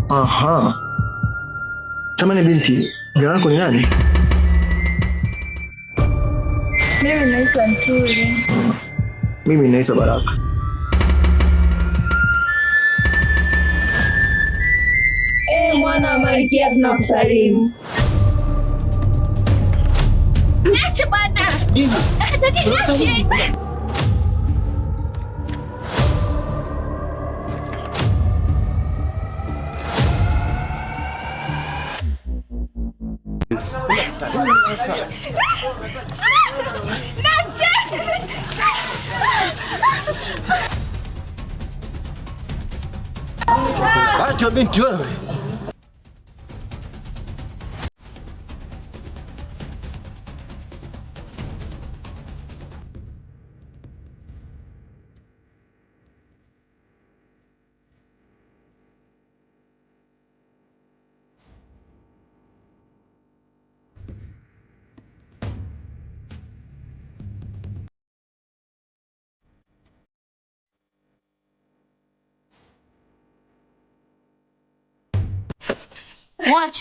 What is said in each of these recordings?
Aha. Samahani binti, jina lako ni nani? Mimi naitwa Ntuli. Mimi naitwa Baraka. Mwana wa Malkia tunakusalimu. Niache bwana. Niache. Acha binti wewe.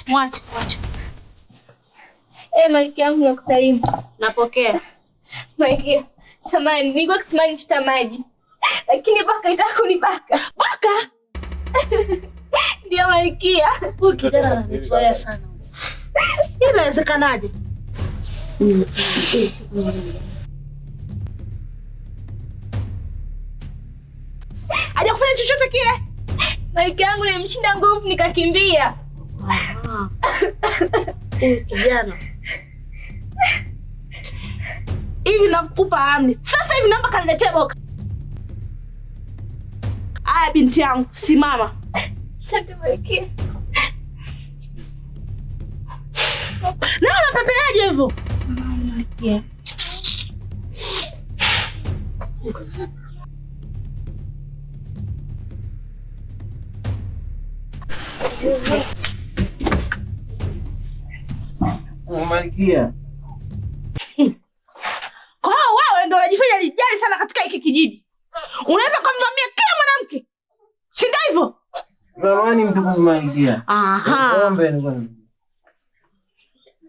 Mwache. Malkia yangu nakusalimu. Napokea. Malkia, samahani, nilikuwa kisimani kuchota maji. Lakini baka itaka kunibaka. Baka? Ndio Malkia. Huyu kijana ananizoea sana. Inawezekanaje? Hajakufanya chochote kile. Malkia yangu nilimshinda nguvu nikakimbia. Huyu kijana. Hivi nakupa amri. Sasa hivi naomba kaniletee boka. Aya binti yangu, simama. Asante Malkia. Na unapepeleaje hivyo? Malkia. Malkia. Kwa hiyo wewe ndio unajifanya lijali sana katika hiki kijiji. Unaweza kumvamia kila mwanamke. Si ndio hivyo? Zamani mtukufu Malkia. Aha.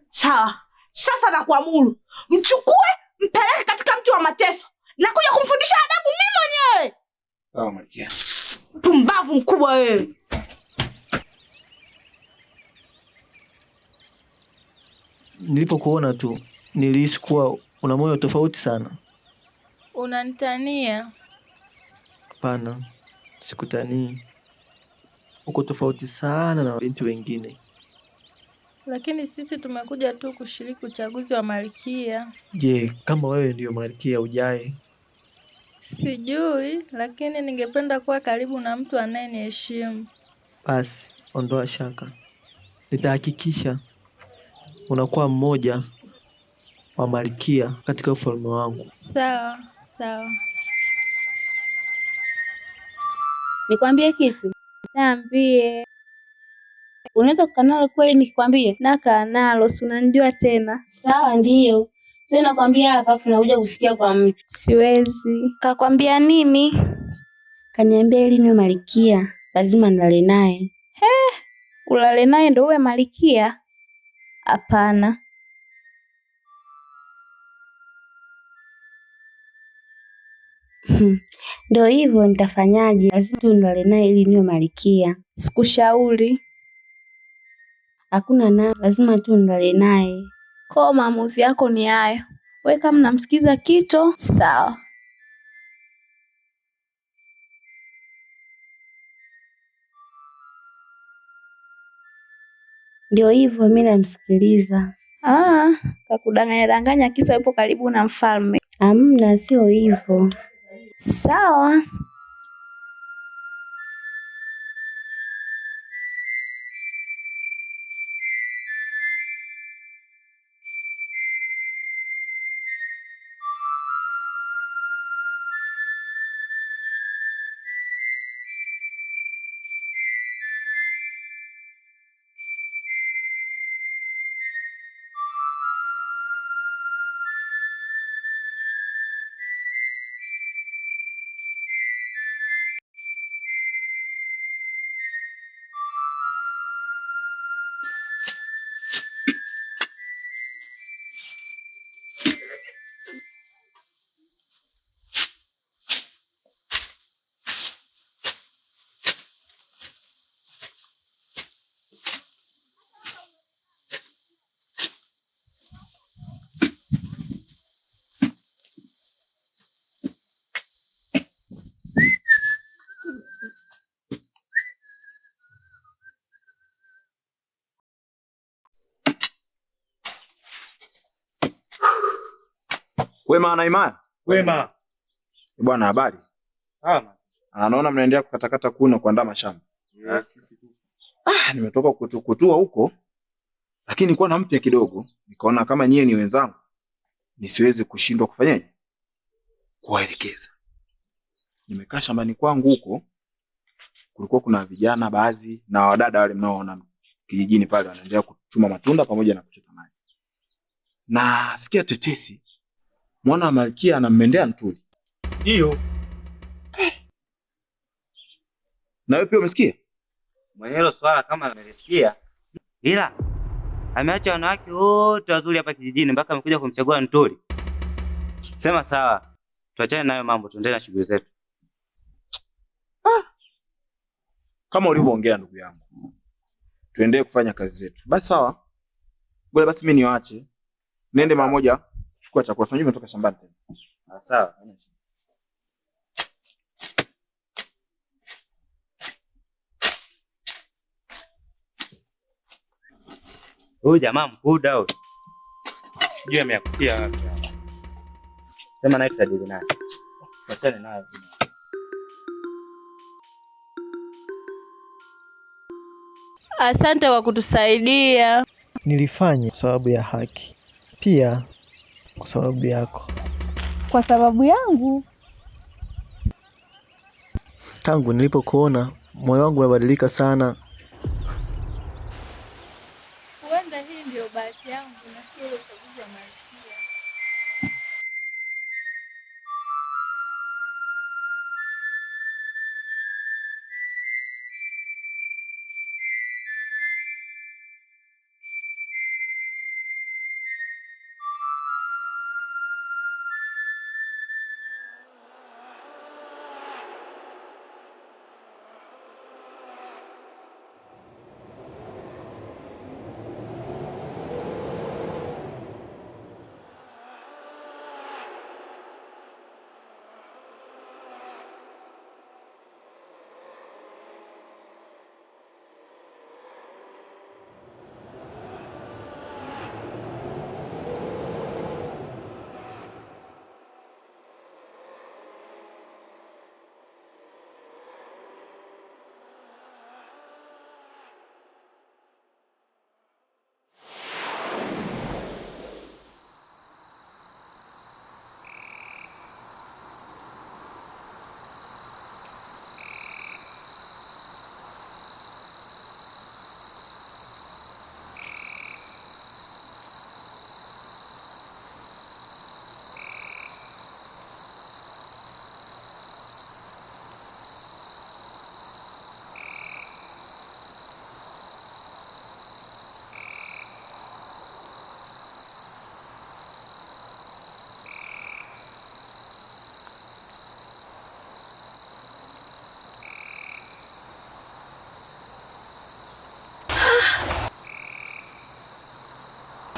Sawa. Sasa nakuamuru. Mchukue, mpeleke katika mti wa mateso. Na kuja kumfundisha adabu mimi mwenyewe. Sawa Malkia. Pumbavu mkubwa wewe. Nilipokuona tu nilihisi kuwa una moyo tofauti sana. Unanitania? Hapana, sikutanii. Uko tofauti sana na binti wengine. Lakini sisi tumekuja tu kushiriki uchaguzi wa Malkia. Je, kama wewe ndiyo Malkia ujae? Sijui, lakini ningependa kuwa karibu na mtu anayeniheshimu. Basi, ondoa shaka. Nitahakikisha unakuwa mmoja wa Malkia katika ufalme wangu. Sawa. Nikwambie kitu? Niambie. Unaweza kukaa nalo kweli nikikwambie? Nakaa nalo, si unanijua tena. Sawa ndio. Sasa nakwambia hapa afu nakuja kusikia kwa mtu. Siwezi. Kakwambia nini? Kaniambia ili niwe Malkia, lazima nilale naye. Ulale naye ndio uwe Malkia? Hapana. Ndio hivyo, nitafanyaje? Lazima tu nilale naye ili niwe Malkia. Sikushauri. Hakuna na, lazima tu nilale naye. Kwa maamuzi yako ni hayo. Wewe kama namsikiza Kito, sawa. Ndio hivyo, mimi namsikiliza. Kakudanganya kisa yupo karibu na mfalme. Hamna, sio hivyo. Sawa. Wema na Imaya? Wema. Bwana habari? Naona mnaendelea kukatakata kuni na kuandaa mashamba. Nimetoka kutua huko. Lakini nilikuwa na mpya kidogo. Nikaona kama nyie ni wenzangu nisiweze kushindwa kufanyaje? Kuwaelekeza. Nimekaa shambani kwangu huko. Kulikuwa kuna vijana baadhi na wadada wale mnaoona kijijini pale wanaendelea kuchuma matunda pamoja na kuchota maji. Na sikia tetesi. Mwana wa Malkia anammendea Ntuli. Ndio. Na wewe pia umesikia? Mwenyewe swala kama amelisikia. Ila ameacha wanawake wote wazuri hapa kijijini mpaka amekuja kumchagua Ntuli. Sema sawa. Tuachane nayo mambo, tuendelee na shughuli zetu. Kama ulivyoongea ndugu yangu. Tuendelee kufanya kazi zetu. Basi sawa. Bora basi mimi niwaache. Nende mara moja chukua chakula. Sasa nimetoka shambani tena. Sawa. Huyu jamaa mkuda huyu. Sijui ameyakutia wapi. Sema naye tutadili naye. Tuachane naye. Asante kwa kutusaidia. Nilifanya kwa sababu ya haki. Pia kwa sababu yako. Kwa sababu yangu? Tangu nilipokuona moyo wangu umebadilika sana. Huenda hii ndio bahati yangu na sio uchaguzi wa Malkia.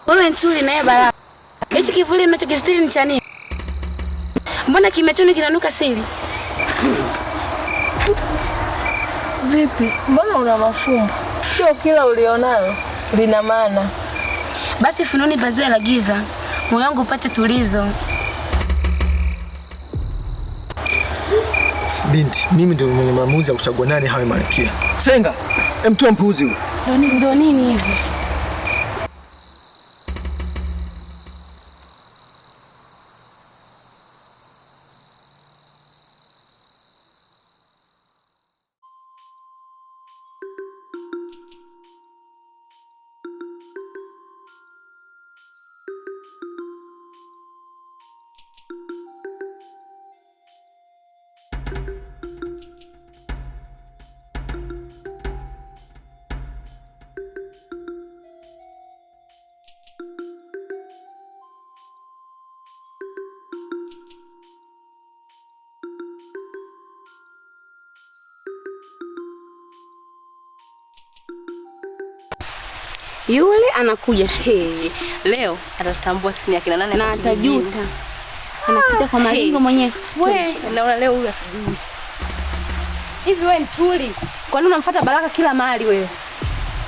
Wewe Ntuli naye Baraka. Hichi kivuli unachokistiri ni cha nini? Mbona kimetuni kinanuka siri? Vipi? Mbona una mafumbo? Sio kila ulionalo lina maana. Basi fununi pazia la giza. Moyo wangu upate tulizo. Binti, mimi ndio mwenye maamuzi ya kuchagua nani hawe Malkia. Senga, mtoa mpuzi huyu. Ndio nini hivi? Yule anakuja leo atatambua sisi akina nani na atajuta. Anapita kwa malingo mwenyewe. Wewe naona leo huyu asijui. Hivi wewe Ntuli, kwa nini unamfuata Baraka kila mahali wewe?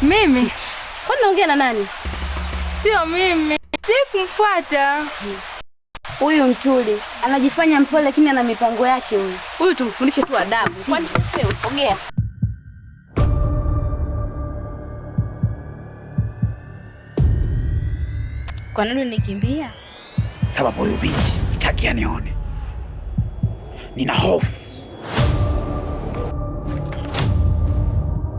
Mimi? Kwa nini unaongea na nani? Sio mimi. Sikumfuata. Huyu Mtuli anajifanya mpole lakini ana mipango yake huyu. Huyu tumfundishe tu adabu. Kwani wewe ufogea? Kwa nini nikimbia? Sababu huyu binti sitaki anione. Nina hofu.